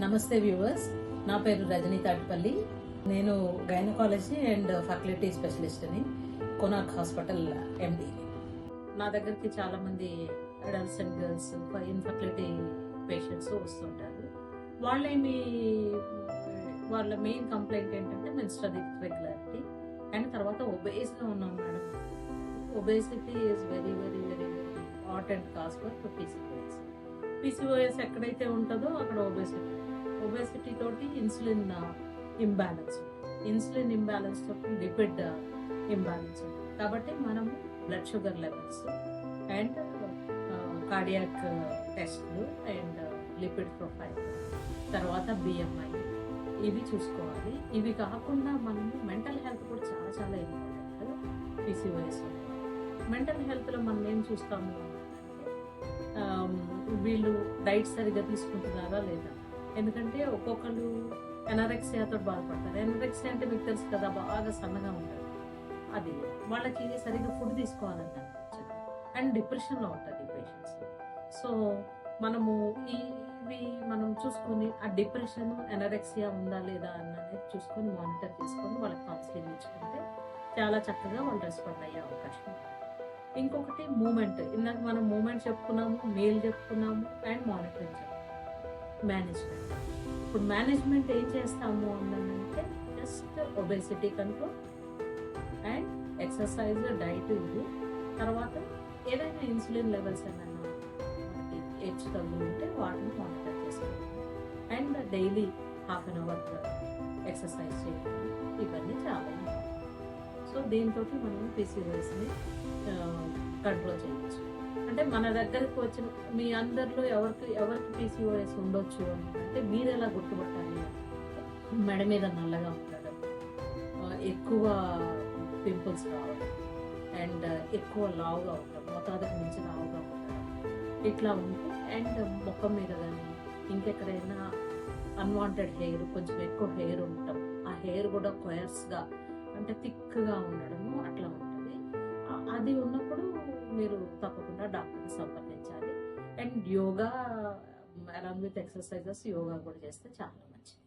నమస్తే వ్యూవర్స్, నా పేరు రజనీ తాటిపల్లి. నేను గైనకాలజీ అండ్ ఫర్టిలిటీ స్పెషలిస్ట్ని, కోనార్క్ హాస్పిటల్ ఎండీని. నా దగ్గరికి చాలా మంది adults and girls infertility patients వస్తుంటారు. వాళ్ళ మెయిన్ కంప్లైంట్ ఏంటంటే మెన్స్ట్రల్ ఇర్రెగ్యులారిటీ అండ్ తర్వాత ఒబేస్గా ఉన్నాం madam. Obesity is very very very very important cause for PCOS. PCOS ఎక్కడైతే ఉంటుందో అక్కడ ఒబేసిటీ తోటి ఇన్సులిన్ ఇంబ్యాలెన్స్ తోటి లిపిడ్ ఇంబ్యాలెన్స్ ఉంటుంది. కాబట్టి మనము blood sugar levels and cardiac టెస్ట్లు అండ్ లిపిడ్ ప్రొఫైల్, తర్వాత బిఎంఐ, ఇవి చూసుకోవాలి. ఇవి కాకుండా మనము మెంటల్ హెల్త్ కూడా చాలా చాలా ఇంపార్టెంట్ పీసీఓఎస్. మెంటల్ హెల్త్లో మనం ఏం చూస్తాము అంటే వీళ్ళు డైట్ సరిగ్గా తీసుకుంటున్నారా లేదా. ఎందుకంటే ఒక్కొక్కరు ఎనారెక్సియాతో బాధపడతారు. ఎనారెక్సియా అంటే మీకు తెలుసు కదా, బాగా సన్నగా ఉంటారు. అది వాళ్ళకి సరిగ్గా ఫుడ్ తీసుకోవాలని అనిపించదు అండ్ డిప్రెషన్లో ఉంటుంది ఈ పేషెంట్స్. సో మనము ఇవి మనం చూసుకొని ఆ డిప్రెషన్ ఎనారెక్సియా ఉందా లేదా అన్నది చూసుకొని మానిటర్ చేసుకొని వాళ్ళకి కౌన్సిలింగ్ ఇచ్చుకుంటే చాలా చక్కగా వాళ్ళు రెస్పాండ్ అయ్యే అవకాశం ఉంది. ఇంకొకటి మూమెంట్. ఇందాక మనం మూమెంట్ చెప్పుకున్నాము, మీల్ చెప్పుకున్నాము అండ్ మానిటరింగ్ మేనేజ్మెంట్. ఇప్పుడు మేనేజ్మెంట్ ఏం చేస్తాము అన్నదంటే just obesity control and exercise, diet, ఇది. తర్వాత ఏదైనా ఇన్సులిన్ లెవెల్స్ ఏమైనా మనకి హెచ్చు తగ్గులు ఉంటే వాటిని మానిటర్ చేసుకోవాలి and daily half an hour exercise చేయడం, ఇవన్నీ చాలా ఇంపార్టెంట్. సో దీంతో మనం పీసీఓఎస్ని కంట్రోల్ చేయవచ్చు. అంటే మన దగ్గరకు వచ్చిన మీ అందరిలో ఎవరికి పీసీఓఎస్ ఉండొచ్చు అంటే మీరు ఎలా గుర్తుపట్టాలి? మెడ మీద నల్లగా ఉండడం, ఎక్కువ పింపుల్స్ రావడం అండ్ ఎక్కువ లావుగా ఉండడం, మోతాదుకు మించి లావుగా ఉండడం, ఇట్లా ఉంటే అండ్ ముఖం మీద కానీ ఇంకెక్కడైనా అన్వాంటెడ్ హెయిర్, కొంచెం ఎక్కువ హెయిర్ ఉండటం, ఆ హెయిర్ కూడా కొయర్స్గా అంటే థిక్గా ఉండడము అట్లా ఉంటుంది. అది ఉన్నప్పుడు మీరు తప్పకుండా డాక్టర్ని సంప్రదించాలి. And yoga along with exercises, yoga కూడా చేస్తే చాలా మంచిది.